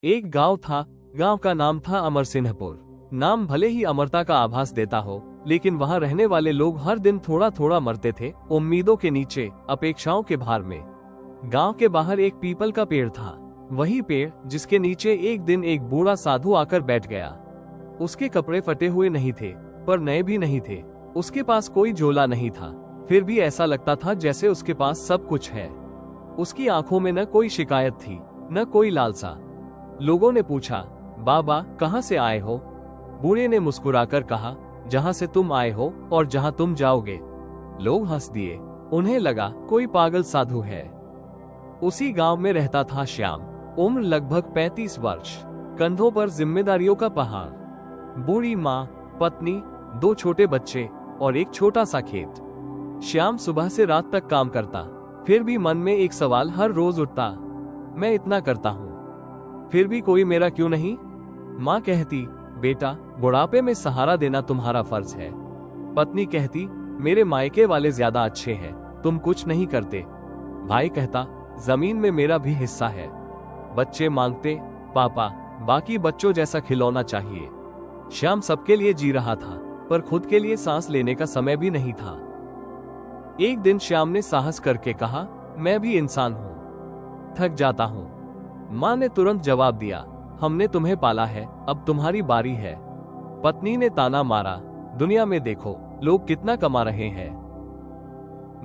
एक गांव था। गांव का नाम था अमर सिंहपुर। नाम भले ही अमरता का आभास देता हो, लेकिन वहां रहने वाले लोग हर दिन थोड़ा थोड़ा मरते थे, उम्मीदों के नीचे, अपेक्षाओं के भार में। गांव के बाहर एक पीपल का पेड़ था, वही पेड़ जिसके नीचे एक दिन एक बूढ़ा साधु आकर बैठ गया। उसके कपड़े फटे हुए नहीं थे, पर नए भी नहीं थे। उसके पास कोई झोला नहीं था, फिर भी ऐसा लगता था जैसे उसके पास सब कुछ है। उसकी आंखों में न कोई शिकायत थी, न कोई लालसा। लोगों ने पूछा, बाबा कहाँ से आए हो? बूढ़े ने मुस्कुराकर कहा, जहाँ से तुम आए हो और जहाँ तुम जाओगे। लोग हंस दिए, उन्हें लगा कोई पागल साधु है। उसी गांव में रहता था श्याम। उम्र लगभग 35 वर्ष, कंधों पर जिम्मेदारियों का पहाड़, बूढ़ी माँ, पत्नी, 2 छोटे बच्चे और एक छोटा सा खेत। श्याम सुबह से रात तक काम करता, फिर भी मन में एक सवाल हर रोज उठता, मैं इतना करता हूँ, फिर भी कोई मेरा क्यों नहीं? माँ कहती, बेटा बुढ़ापे में सहारा देना तुम्हारा फर्ज है। पत्नी कहती, मेरे मायके वाले ज्यादा अच्छे हैं, तुम कुछ नहीं करते। भाई कहता, जमीन में मेरा भी हिस्सा है। बच्चे मांगते, पापा बाकी बच्चों जैसा खिलौना चाहिए। श्याम सबके लिए जी रहा था, पर खुद के लिए सांस लेने का समय भी नहीं था। एक दिन श्याम ने साहस करके कहा, मैं भी इंसान हूँ, थक जाता हूँ। माँ ने तुरंत जवाब दिया, हमने तुम्हें पाला है, अब तुम्हारी बारी है। पत्नी ने ताना मारा, दुनिया में देखो लोग कितना कमा रहे हैं।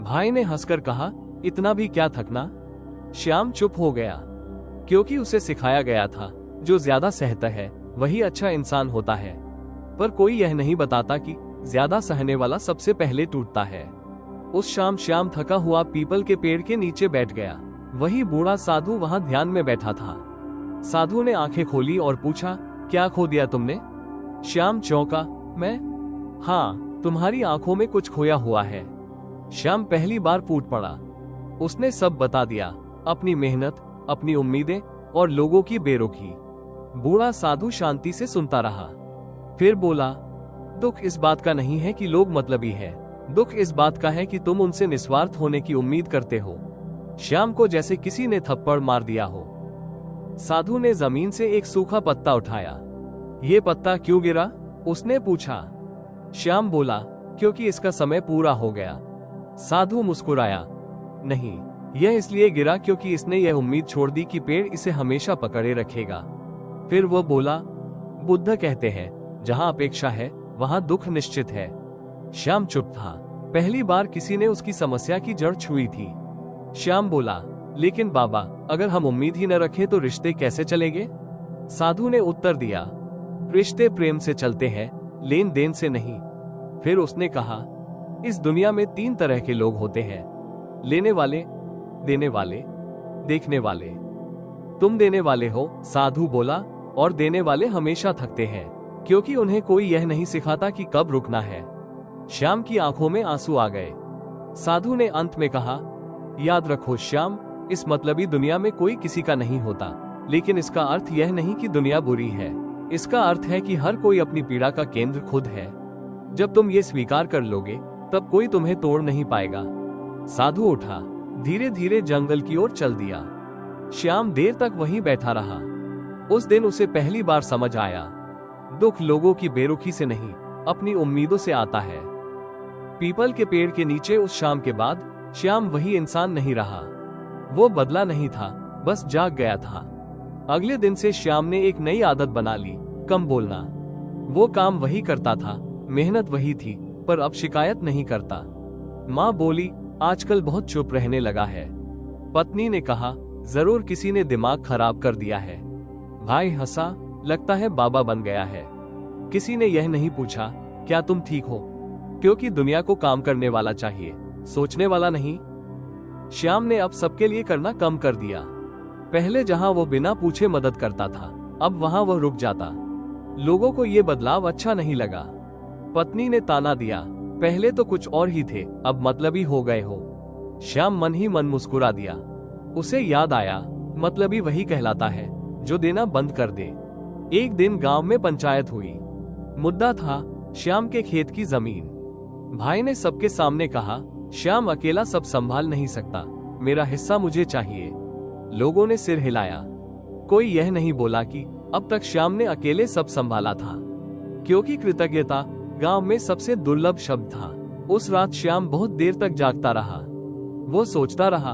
भाई ने हंसकर कहा, इतना भी क्या थकना? श्याम चुप हो गया, क्योंकि उसे सिखाया गया था, जो ज्यादा सहता है वही अच्छा इंसान होता है। पर कोई यह नहीं बताता कि ज्यादा सहने वाला सबसे पहले टूटता है। उस शाम श्याम थका हुआ पीपल के पेड़ के नीचे बैठ गया। वही बूढ़ा साधु वहां ध्यान में बैठा था। साधु ने आंखें खोली और पूछा, क्या खो दिया तुमने? श्याम चौंका, मैं? हाँ, तुम्हारी आंखों में कुछ खोया हुआ है। श्याम पहली बार फूट पड़ा। उसने सब बता दिया, अपनी मेहनत, अपनी उम्मीदें और लोगों की बेरुखी। बूढ़ा साधु शांति से सुनता रहा, फिर बोला, दुख इस बात का नहीं है कि लोग मतलबी है, दुख इस बात का है कि तुम उनसे निस्वार्थ होने की उम्मीद करते हो। श्याम को जैसे किसी ने थप्पड़ मार दिया हो। साधु ने जमीन से एक सूखा पत्ता उठाया। ये पत्ता क्यों गिरा? उसने पूछा। श्याम बोला, क्योंकि इसका समय पूरा हो गया। साधु मुस्कुराया, नहीं, यह इसलिए गिरा क्योंकि इसने यह उम्मीद छोड़ दी कि पेड़ इसे हमेशा पकड़े रखेगा। फिर वह बोला, बुद्ध कहते हैं, जहां अपेक्षा है वहां दुख निश्चित है। श्याम चुप था। पहली बार किसी ने उसकी समस्या की जड़ छुई थी। श्याम बोला, लेकिन बाबा, अगर हम उम्मीद ही न रखें तो रिश्ते कैसे चलेंगे? साधु ने उत्तर दिया, रिश्ते प्रेम से चलते हैं, लेन देन से नहीं। फिर उसने कहा, इस दुनिया में 3 तरह के लोग होते हैं, लेने वाले, देने वाले, देखने वाले। तुम देने वाले हो, साधु बोला, और देने वाले हमेशा थकते हैं, क्योंकि उन्हें कोई यह नहीं सिखाता कि कब रुकना है। श्याम की आंखों में आंसू आ गए। साधु ने अंत में कहा, याद रखो श्याम, इस मतलबी दुनिया में कोई किसी का नहीं होता, लेकिन इसका अर्थ यह नहीं कि दुनिया बुरी है। इसका अर्थ है कि हर कोई अपनी पीड़ा का केंद्र खुद है। जब तुम ये स्वीकार कर लोगे, तब कोई तुम्हें तोड़ नहीं पाएगा। साधु उठा, धीरे धीरे जंगल की ओर चल दिया। श्याम देर तक वहीं बैठा रहा। उस दिन उसे पहली बार समझ आया, दुख लोगों की बेरुखी से नहीं, अपनी उम्मीदों से आता है। पीपल के पेड़ के नीचे उस शाम के बाद श्याम वही इंसान नहीं रहा। वो बदला नहीं था, बस जाग गया था। अगले दिन से श्याम ने एक नई आदत बना ली, कम बोलना। वो काम वही करता था, मेहनत वही थी, पर अब शिकायत नहीं करता। माँ बोली, आजकल बहुत चुप रहने लगा है। पत्नी ने कहा, जरूर किसी ने दिमाग खराब कर दिया है। भाई हंसा, लगता है बाबा बन गया है। किसी ने यह नहीं पूछा, क्या तुम ठीक हो? क्योंकि दुनिया को काम करने वाला चाहिए, सोचने वाला नहीं। श्याम ने अब सबके लिए करना कम कर दिया। पहले जहां वो बिना पूछे मदद करता था, अब वहां वह रुक जाता। लोगों को ये बदलाव अच्छा नहीं लगा। पत्नी ने ताना दिया, पहले तो कुछ और ही थे, अब मतलबी हो गए हो। श्याम मन ही मन मुस्कुरा दिया। उसे याद आया, मतलबी वही कहलाता है जो देना बंद कर दे। एक दिन गांव में पंचायत हुई। मुद्दा था श्याम के खेत की जमीन। भाई ने सबके सामने कहा, श्याम अकेला सब संभाल नहीं सकता, मेरा हिस्सा मुझे चाहिए। लोगों ने सिर हिलाया। कोई यह नहीं बोला कि अब तक श्याम ने अकेले सब संभाला था, क्योंकि कृतज्ञता गांव में सबसे दुर्लभ शब्द था। उस रात श्याम बहुत देर तक जागता रहा। वो सोचता रहा,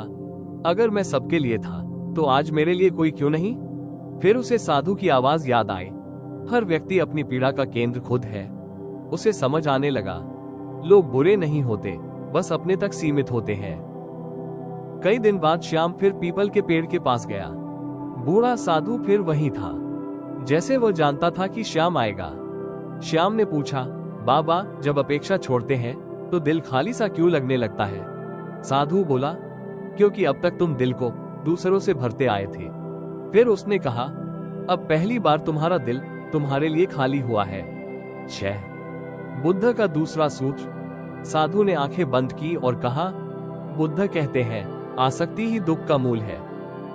अगर मैं सबके लिए था तो आज मेरे लिए कोई क्यों नहीं। फिर उसे साधु की आवाज याद आई, हर व्यक्ति अपनी पीड़ा का केंद्र खुद है। उसे समझ आने लगा, लोग बुरे नहीं होते, बस अपने तक सीमित होते हैं। कई दिन बाद श्याम फिर पीपल के पेड़ के पास गया। बूढ़ा साधु फिर वहीं था, जैसे वो जानता था कि श्याम आएगा। श्याम ने पूछा, बाबा, जब अपेक्षा छोड़ते हैं तो दिल खाली सा क्यों लगने लगता है? साधु बोला, क्योंकि अब तक तुम दिल को दूसरों से भरते आए थे। फिर उसने कहा, अब पहली बार तुम्हारा दिल तुम्हारे लिए खाली हुआ है। 6 बुद्ध का दूसरा सूत्र। साधु ने आंखें बंद की और कहा, बुद्ध कहते हैं आसक्ति ही दुख का मूल है।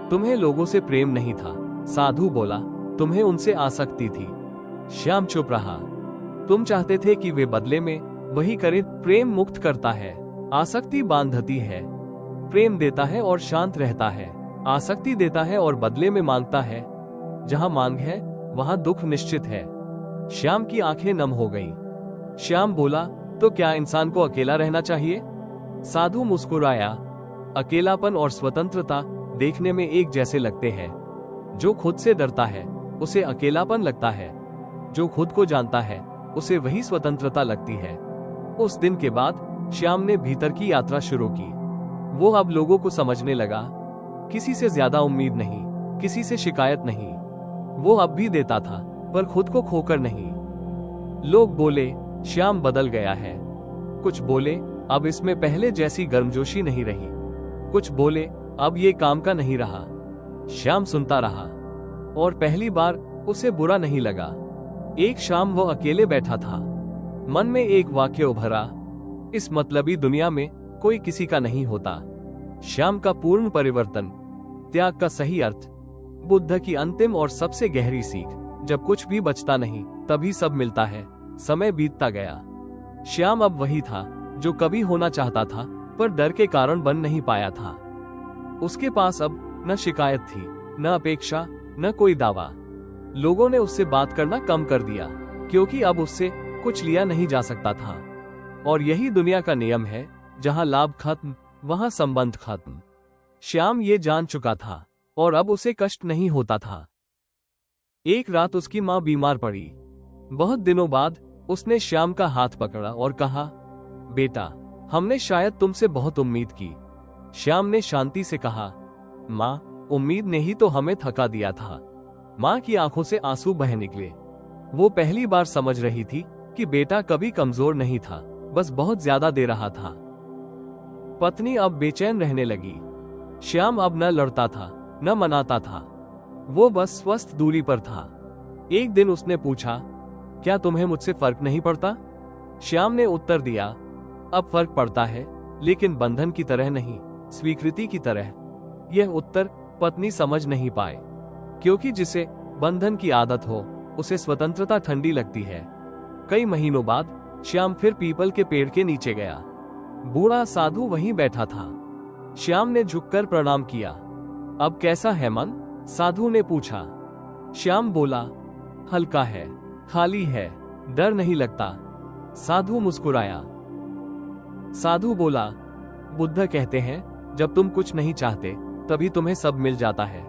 तुम्हें लोगों से प्रेम नहीं था। साधु बोला, तुम्हें उनसे आसक्ति थी। श्याम चुप रहा। तुम चाहते थे कि वे बदले में वही करें। प्रेम मुक्त करता है, आसक्ति बांधती है। प्रेम देता है और शांत रहता है, आसक्ति देता है और बदले में मांगता है। जहां मांग है वहां दुख निश्चित है। श्याम की आंखें नम हो गईं। श्याम बोला, तो क्या इंसान को अकेला रहना चाहिए? साधु मुस्कुराया, अकेलापन और स्वतंत्रता देखने में एक जैसे लगते हैं। जो खुद से डरता है उसे अकेलापन लगता है, जो खुद को जानता है उसे वही स्वतंत्रता लगती है। उस दिन के बाद श्याम ने भीतर की यात्रा शुरू की। वो अब लोगों को समझने लगा। किसी से ज्यादा उम्मीद नहीं, किसी से शिकायत नहीं। वो अब भी देता था, पर खुद को खोकर नहीं। लोग बोले, श्याम बदल गया है। कुछ बोले, अब इसमें पहले जैसी गर्मजोशी नहीं रही। कुछ बोले, अब ये काम का नहीं रहा। श्याम सुनता रहा और पहली बार उसे बुरा नहीं लगा। एक शाम वो अकेले बैठा था। मन में एक वाक्य उभरा, इस मतलबी दुनिया में कोई किसी का नहीं होता। श्याम का पूर्ण परिवर्तन, त्याग का सही अर्थ, बुद्ध की अंतिम और सबसे गहरी सीख, जब कुछ भी बचता नहीं तभी सब मिलता है। समय बीतता गया। श्याम अब वही था जो कभी होना चाहता था, पर डर के कारण बन नहीं पाया था। उसके पास अब न शिकायत थी, न अपेक्षा, न कोई दावा। लोगों ने उससे बात करना कम कर दिया, क्योंकि अब उससे कुछ लिया नहीं जा सकता था। और यही दुनिया का नियम है, जहां लाभ खत्म वहां संबंध खत्म। श्याम ये जान चुका था और अब उसे कष्ट नहीं होता था। एक रात उसकी मां बीमार पड़ी। बहुत दिनों बाद उसने श्याम का हाथ पकड़ा और कहा, बेटा, हमने शायद तुमसे बहुत उम्मीद की। श्याम ने शांति से कहा, मां, उम्मीद ने ही तो हमें थका दिया था। मां की आंखों से आंसू बह निकले। वो पहली बार समझ रही थी कि बेटा कभी कमजोर नहीं था, बस बहुत ज्यादा दे रहा था। पत्नी अब बेचैन रहने लगी। श्याम अब न लड़ता था, न मनाता था। वो बस स्वस्थ दूरी पर था। एक दिन उसने पूछा, क्या तुम्हें मुझसे फर्क नहीं पड़ता? श्याम ने उत्तर दिया, अब फर्क पड़ता है, लेकिन बंधन की तरह नहीं, स्वीकृति की तरह। यह उत्तर पत्नी समझ नहीं पाए, क्योंकि जिसे बंधन की आदत हो उसे स्वतंत्रता ठंडी लगती है। कई महीनों बाद श्याम फिर पीपल के पेड़ के नीचे गया। बूढ़ा साधु वहीं बैठा था। श्याम ने झुककर प्रणाम किया। अब कैसा है मन? साधु ने पूछा। श्याम बोला, हल्का है, खाली है, डर नहीं लगता। साधु मुस्कुराया। साधु बोला, बुद्ध कहते हैं जब तुम कुछ नहीं चाहते तभी तुम्हें सब मिल जाता है।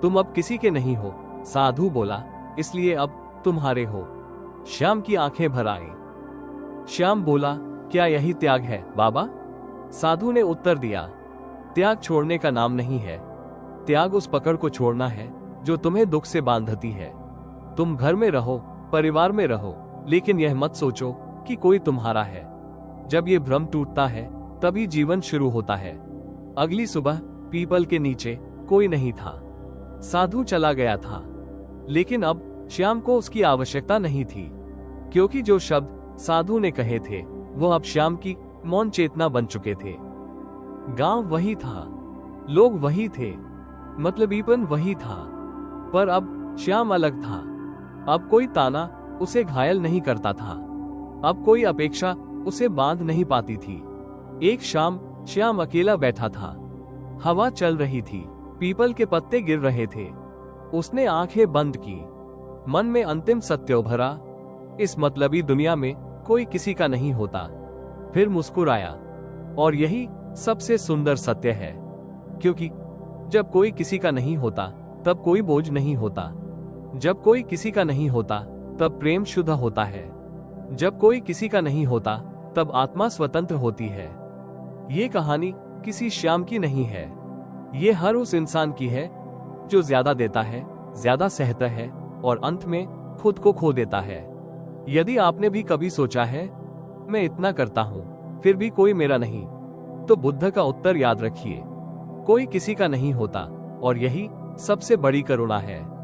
तुम अब किसी के नहीं हो। साधु बोला, इसलिए अब तुम्हारे हो। श्याम की आंखें भर आईं। श्याम बोला, क्या यही त्याग है बाबा? साधु ने उत्तर दिया, त्याग छोड़ने का नाम नहीं है। त्याग उस पकड़ को छोड़ना है जो तुम्हें दुख से बांधती है। तुम घर में रहो, परिवार में रहो, लेकिन यह मत सोचो कि कोई तुम्हारा है। जब ये भ्रम टूटता है तभी जीवन शुरू होता है। अगली सुबह पीपल के नीचे कोई नहीं था। साधु चला गया था, लेकिन अब श्याम को उसकी आवश्यकता नहीं थी, क्योंकि जो शब्द साधु ने कहे थे वो अब श्याम की मौन चेतना बन चुके थे। गांव वही था, लोग वही थे, मतलबीपन वही था, पर अब श्याम अलग था। अब कोई ताना उसे घायल नहीं करता था। अब कोई अपेक्षा उसे बांध नहीं पाती थी। एक शाम श्याम अकेला बैठा था। हवा चल रही थी, पीपल के पत्ते गिर रहे थे। उसने आंखें बंद की, मन में अंतिम सत्य उभरा, इस मतलबी दुनिया में कोई किसी का नहीं होता। फिर मुस्कुराया, और यही सबसे सुंदर सत्य है, क्योंकि जब कोई किसी का नहीं होता तब कोई बोझ नहीं होता। जब कोई किसी का नहीं होता तब प्रेम शुद्ध होता है। जब कोई किसी का नहीं होता तब आत्मा स्वतंत्र होती है। ये कहानी किसी श्याम की नहीं है, ये हर उस इंसान की है जो ज्यादा देता है, ज्यादा सहता है और अंत में खुद को खो देता है। यदि आपने भी कभी सोचा है मैं इतना करता हूं फिर भी कोई मेरा नहीं, तो बुद्ध का उत्तर याद रखिए, कोई किसी का नहीं होता और यही सबसे बड़ी करुणा है।